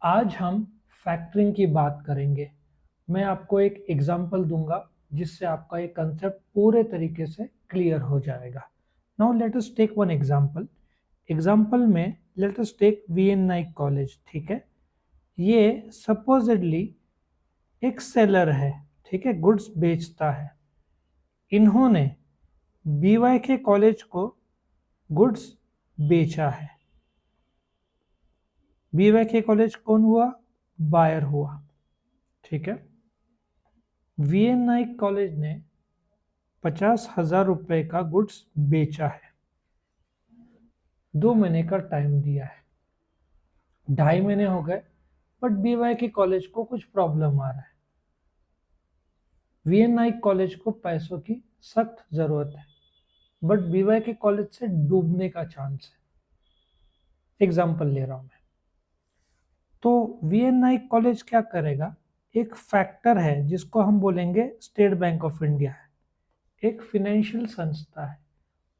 आज हम फैक्टरिंग की बात करेंगे। मैं आपको एक एग्जांपल दूंगा जिससे आपका ये कंसेप्ट पूरे तरीके से क्लियर हो जाएगा। Now let us take one example. Example में let us take VN Naik college. ठीक है, ये सपोजिडली एक सेलर है। ठीक है, गुड्स बेचता है। इन्होंने बीवाईके कॉलेज को गुड्स बेचा है। बीवाईके कॉलेज कौन हुआ? बायर हुआ। ठीक है, वीएन नाइक कॉलेज ने 50,000 रुपए का गुड्स बेचा है। 2 महीने का टाइम दिया है, 2.5 महीने हो गए, बट बीवाई के कॉलेज को कुछ प्रॉब्लम आ रहा है। वीएन नाइक कॉलेज को पैसों की सख्त जरूरत है, बट बीवाई के कॉलेज से डूबने का चांस है। एग्जाम्पल ले रहा हूं मैं। तो वीएन नाइक कॉलेज क्या करेगा? एक फैक्टर है जिसको हम बोलेंगे स्टेट बैंक ऑफ इंडिया है, एक फाइनेंशियल संस्था है,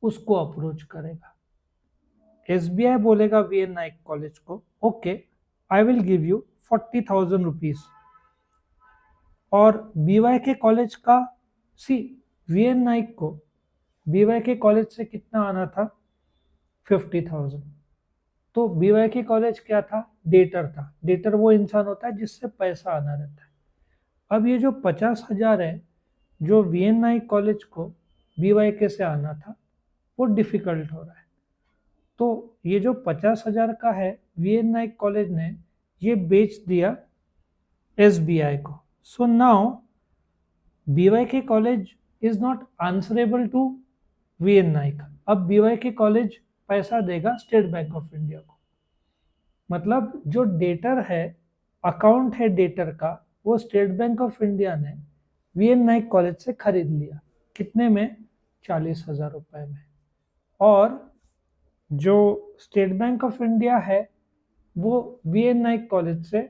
उसको अप्रोच करेगा। एसबीआई बोलेगा वीएन नाइक कॉलेज को, okay I will give you 40,000 rupees. और बीवाईके कॉलेज का वीएन नाइक को बीवाईके कॉलेज से कितना आना था? 50,000। तो बीवाईके कॉलेज क्या था? डेटर था। डेटर वो इंसान होता है जिससे पैसा आना रहता है। अब ये जो 50,000 है जो वीएन नाइक कॉलेज को बीवाईके से आना था, वो डिफिकल्ट हो रहा है। तो ये जो 50,000 का है, वीएन नाइक कॉलेज ने ये बेच दिया एसबीआई को। So now BYK college is not answerable to VN Naik. अब बीवाईके कॉलेज पैसा देगा स्टेट बैंक ऑफ इंडिया को। मतलब जो डेटर है, अकाउंट है डेटर का, वो स्टेट बैंक ऑफ इंडिया ने वीएन नाइक कॉलेज से खरीद लिया। कितने में? 40,000 रुपए में। और जो स्टेट बैंक ऑफ इंडिया है वो वीएन नाइक कॉलेज से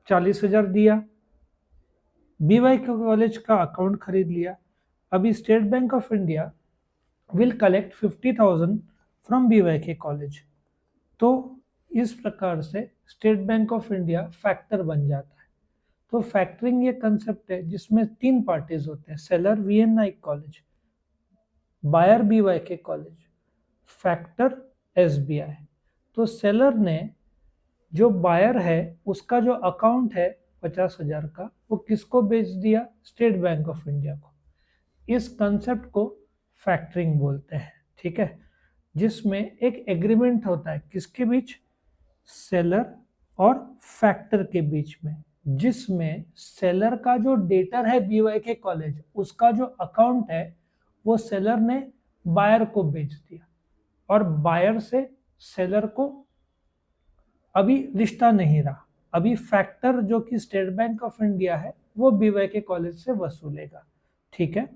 40,000 दिया, बीवाई कॉलेज का अकाउंट खरीद लिया। अभी state bank of India will collect 50,000 from BYK college. तो इस प्रकार से state bank of India factor बन जाता है। तो फैक्टरिंग ये कंसेप्ट है जिसमें 3 पार्टीज होते हैं: seller VN Naik college, buyer BYK college, factor SBI. तो सेलर ने, जो बायर है, उसका जो अकाउंट है 50,000 का, वो किसको बेच दिया? स्टेट बैंक ऑफ इंडिया को। इस कंसेप्ट को फैक्टरिंग बोलते हैं। ठीक है, जिसमें एक एग्रीमेंट होता है किसके बीच? सेलर और फैक्टर के बीच में, जिसमें सेलर का जो डेटर है बीवाईके कॉलेज, उसका जो अकाउंट है वो सेलर ने बायर को बेच दिया। और बायर से सेलर को अभी रिश्ता नहीं रहा। अभी फैक्टर जो कि स्टेट बैंक ऑफ इंडिया है वो बीवाईके कॉलेज से वसूलेगा। ठीक है,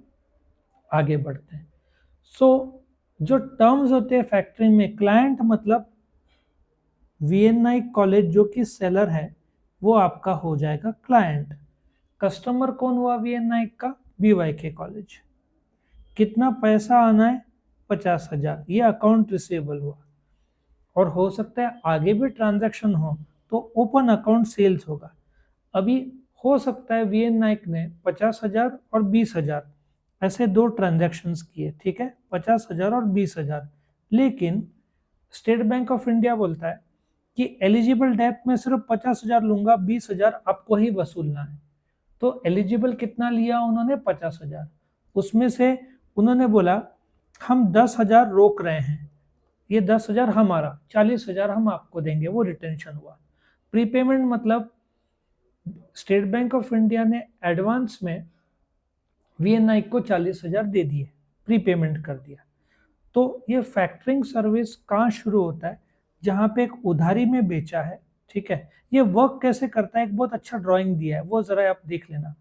आगे बढ़ते हैं। जो टर्म्स होते हैं फैक्टरिंग में, क्लाइंट मतलब वीएन नाइक कॉलेज जो कि सेलर है वो आपका हो जाएगा क्लाइंट। कस्टमर कौन हुआ वीएन नाइक का? बीवाईके कॉलेज। कितना पैसा आना है? 50,000। ये अकाउंट रिसीवेबल हुआ। और हो सकता है आगे भी ट्रांजैक्शन हो तो ओपन अकाउंट सेल्स होगा। अभी हो सकता है वीएन नाइक ने 50,000 और 20,000 ऐसे 2 ट्रांजैक्शंस किए। ठीक है, 50,000 और 20,000। लेकिन स्टेट बैंक ऑफ इंडिया बोलता है कि एलिजिबल डेप्थ में सिर्फ 50,000 लूंगा, 20,000 आपको ही वसूलना है। तो एलिजिबल कितना लिया उन्होंने? 50,000। उसमें से उन्होंने बोला हम 10,000 रोक रहे हैं, ये 10,000 हमारा, 40,000 हम आपको देंगे। वो रिटेंशन हुआ। प्रीपेमेंट मतलब स्टेट बैंक ऑफ इंडिया ने एडवांस में वीएनआई को 40,000 दे दिए, प्रीपेमेंट कर दिया। तो ये फैक्टरिंग सर्विस कहाँ शुरू होता है? जहाँ पे एक उधारी में बेचा है। ठीक है, ये वर्क कैसे करता है? एक बहुत अच्छा ड्राइंग दिया है, वो जरा आप देख लेना।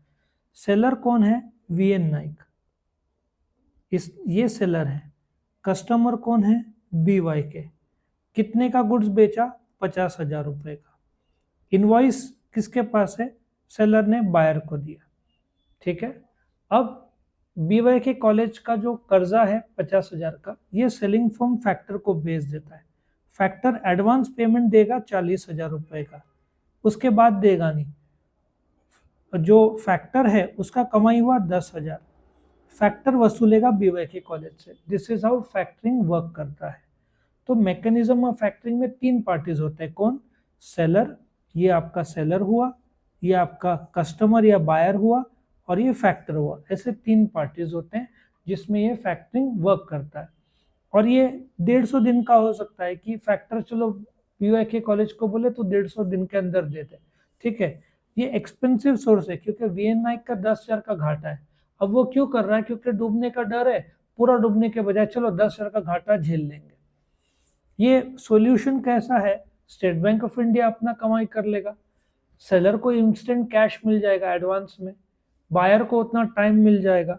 सेलर कौन है? वीएन नाइक। ये सेलर है। कस्टमर कौन है? बीवाईके। कितने का गुड्स बेचा? 50,000 रुपए का। इनवॉइस किसके पास है? सेलर ने बायर को दिया। ठीक है, अब बीवाईके कॉलेज का जो कर्जा है 50,000 का, ये सेलिंग फर्म फैक्टर को बेच देता है। फैक्टर एडवांस पेमेंट देगा 40,000 रुपए का। उसके बाद देगा नहीं। जो फैक्टर है उसका कमाई हुआ 10,000, फैक्टर वसूलेगा बीवाईके कॉलेज से। This is how factoring work करता है। तो मैकेनिज्म ऑफ फैक्टरिंग में 3 पार्टीज होते हैं। कौन? सेलर, ये आपका सेलर हुआ, ये आपका कस्टमर या बायर हुआ, और ये फैक्टर हुआ। ऐसे 3 पार्टीज होते हैं जिसमें ये फैक्टरिंग वर्क करता है। और ये 150 दिन का हो सकता है कि फैक्टर चलो बीवाईके कॉलेज को बोले तो 150 दिन के अंदर दे दे, ठीक है। ये एक्सपेंसिव सोर्स है क्योंकि वीएनआई का 10,000 का घाटा है। अब वो क्यों कर रहा है? क्योंकि डूबने का डर है। पूरा डूबने के बजाय चलो 10,000 का घाटा झेल लेंगे। ये सॉल्यूशन कैसा है? स्टेट बैंक ऑफ इंडिया अपना कमाई कर लेगा, सेलर को इंस्टेंट कैश मिल जाएगा एडवांस में, बायर को उतना टाइम मिल जाएगा,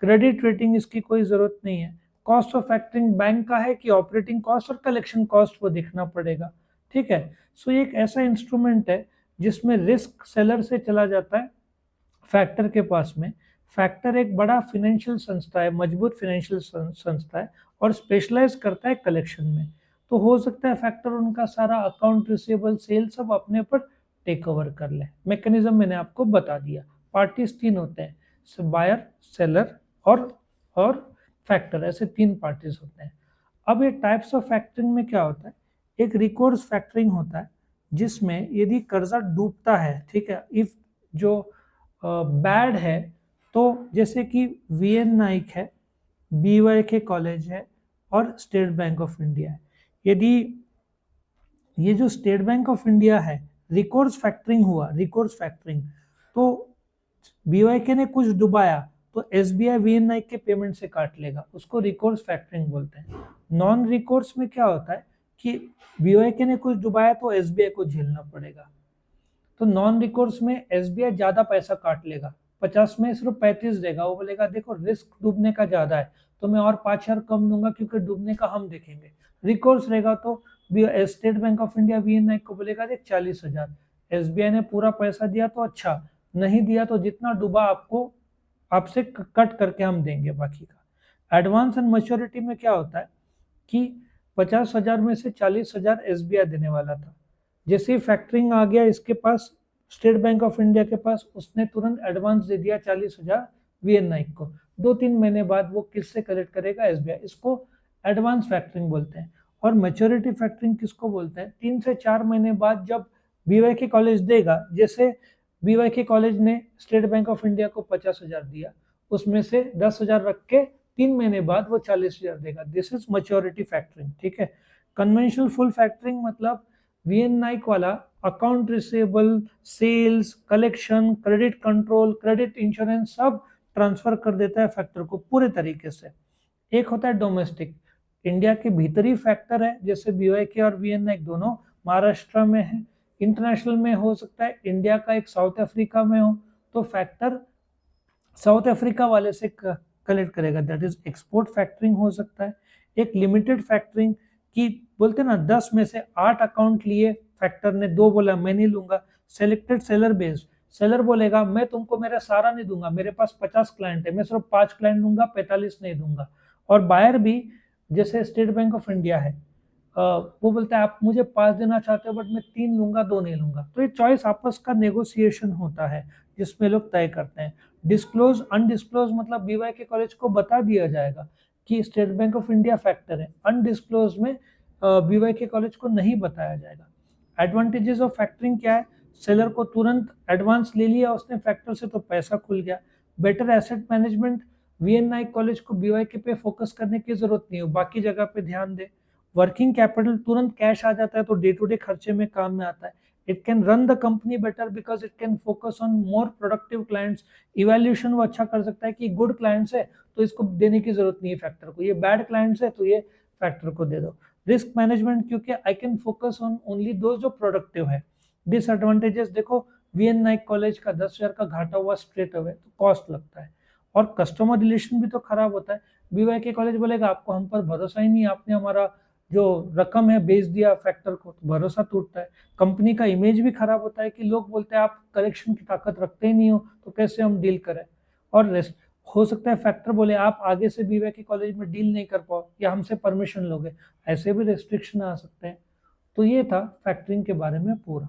क्रेडिट रेटिंग इसकी कोई जरूरत नहीं है। कॉस्ट ऑफ फैक्टरिंग बैंक का है कि ऑपरेटिंग कॉस्ट और कलेक्शन कॉस्ट को देखना पड़ेगा, ठीक है। सो ये एक ऐसा इंस्ट्रूमेंट है जिसमें रिस्क सेलर से चला जाता है फैक्टर के पास में। फैक्टर एक बड़ा फाइनेंशियल संस्था है, मजबूत फाइनेंशियल संस्था है, और स्पेशलाइज करता है कलेक्शन में। तो हो सकता है फैक्टर उनका सारा अकाउंट रिसीवेबल सेल सब अपने पर टेक ओवर कर ले। मैकेनिज्म मैंने आपको बता दिया। पार्टीज 3 होते हैं, बायर, सेलर और फैक्टर, ऐसे 3 पार्टीज होते हैं। अब ये टाइप्स ऑफ फैक्टरिंग में क्या होता है? एक रिकोर्स फैक्टरिंग होता है जिसमें यदि कर्जा डूबता है, ठीक है, इफ जो बैड है, तो जैसे कि वीएन नाइक है, बीवाईके कॉलेज है और स्टेट बैंक ऑफ इंडिया है। यदि ये जो स्टेट बैंक ऑफ इंडिया है, रिकोर्स फैक्टरिंग हुआ, रिकोर्स फैक्टरिंग, तो बीवाईके ने कुछ डुबाया तो एसबीआई वीएनआई के पेमेंट से काट लेगा, उसको रिकोर्स फैक्टरिंग बोलते हैं। नॉन रिकोर्स में क्या होता है कि बीवाईके ने कुछ डुबाया तो एसबीआई को झेलना पड़ेगा। तो नॉन रिकोर्स में एसबीआई ज्यादा पैसा काट लेगा, 50 में सिर्फ 35 देगा। वो बोलेगा देखो रिस्क डूबने का ज्यादा है तो मैं और 5,000 कम दूंगा क्योंकि डूबने का हम देखेंगे। रिकोर्स रहेगा तो स्टेट बैंक ऑफ इंडिया वीएनआई को बोलेगा देख 40,000, एसबीआई ने पूरा पैसा दिया तो अच्छा, नहीं दिया तो जितना डूबा आपको आपसे कट करके हम देंगे बाकी का। एडवांस एंड मैच्योरिटी में क्या होता है कि 50,000 में से 40,000 एसबीआई देने वाला था। जैसे ही फैक्टरिंग आ गया इसके पास, स्टेट बैंक ऑफ इंडिया के पास, उसने तुरंत एडवांस दे दिया 40,000 वीएनआई को। 2-3 महीने बाद वो किससे कलेक्ट करेगा? एसबीआई। इसको एडवांस फैक्टरिंग बोलते हैं। और मैच्योरिटी फैक्टरिंग किसको बोलते हैं? 3 से 4 महीने बाद जब बीवाईके कॉलेज देगा, जैसे बीवाईके कॉलेज ने स्टेट बैंक ऑफ इंडिया को 50,000 दिया, उसमें से 10,000 रख के 3 महीने बाद वो 40,000 देगा। दिस इज मैच्योरिटी फैक्टरिंग, ठीक है। कन्वेंशनल फुल फैक्टरिंग मतलब वीएन नाइक वाला account receivable, sales, collection, credit control, credit insurance सब ट्रांसफर कर देता है फैक्टर को पूरे तरीके से। एक होता है डोमेस्टिक, इंडिया के भीतर ही फैक्टर है, जैसे बीवाईके और वीएन नाइक दोनों महाराष्ट्र में है। इंटरनेशनल में हो सकता है इंडिया का एक साउथ अफ्रीका में हो, तो फैक्टर साउथ अफ्रीका वाले से कलेक्ट करेगा, दैट इज एक्सपोर्ट फैक्टरिंग हो सकता है। एक लिमिटेड फैक्टरिंग की बोलते ना 10 में से 8 अकाउंट लिए फैक्टर ने, 2 बोला मैं नहीं लूंगा, सेलेक्टेड सेलर बेस्ड। सेलर बोलेगा मैं तुमको मेरा सारा नहीं दूंगा, मेरे पास 50 क्लाइंट है, मैं सिर्फ 5 क्लाइंट दूंगा, 45 नहीं दूंगा। और बायर भी, जैसे स्टेट बैंक ऑफ इंडिया है, वो बोलता है आप मुझे 5 देना चाहते हो बट मैं 3 लूंगा, 2 नहीं लूंगा। तो ये चॉइस आपस का नेगोशिएशन होता है जिसमें लोग तय करते हैं। डिस्क्लोज अनडिस्क्लोज मतलब बीवाईके कॉलेज को बता दिया जाएगा कि state bank of India factor है, अनडिस्क्लोज में बीवाईके कॉलेज को नहीं बताया जाएगा। एडवांटेजेस ऑफ फैक्टरिंग क्या है? सेलर को तुरंत एडवांस ले लिया उसने फैक्टर से तो पैसा खुल गया। Better asset management, V N Naik college को बीवाईके पे फोकस करने की जरूरत नहीं है, बाकी जगह पे ध्यान दे। वर्किंग कैपिटल, तुरंत कैश आ जाता है तो डे टू डे खर्चे में काम में आता है। It can run the company better because it can focus on more productive clients. Evaluation वो अच्छा कर सकता है कि गुड क्लाइंट्स है तो इसको देने की जरूरत नहीं है फैक्टर को, ये बैड क्लाइंट्स है तो ये फैक्टर को दे दो। रिस्क मैनेजमेंट, क्योंकि I can focus on only दो जो प्रोडक्टिव है। डिसएडवांटेजेस देखो, वीएन नाइक कॉलेज का 10,000 का घाटा हुआ स्ट्रेट अवे तो कॉस्ट लगता है, और कस्टमर रिलेशन भी तो खराब होता है। बीवाईके कॉलेज बोलेगा आपको हम पर भरोसा ही नहीं, आपने हमारा जो रकम है बेच दिया फैक्टर को, तो भरोसा टूटता है। कंपनी का इमेज भी खराब होता है कि लोग बोलते हैं आप कलेक्शन की ताकत रखते ही नहीं हो तो कैसे हम डील करें। और हो सकता है फैक्टर बोले आप आगे से बीवाईके कॉलेज में डील नहीं कर पाओ या हमसे परमिशन लोगे, ऐसे भी रेस्ट्रिक्शन आ सकते हैं। तो ये था फैक्टरिंग के बारे में पूरा।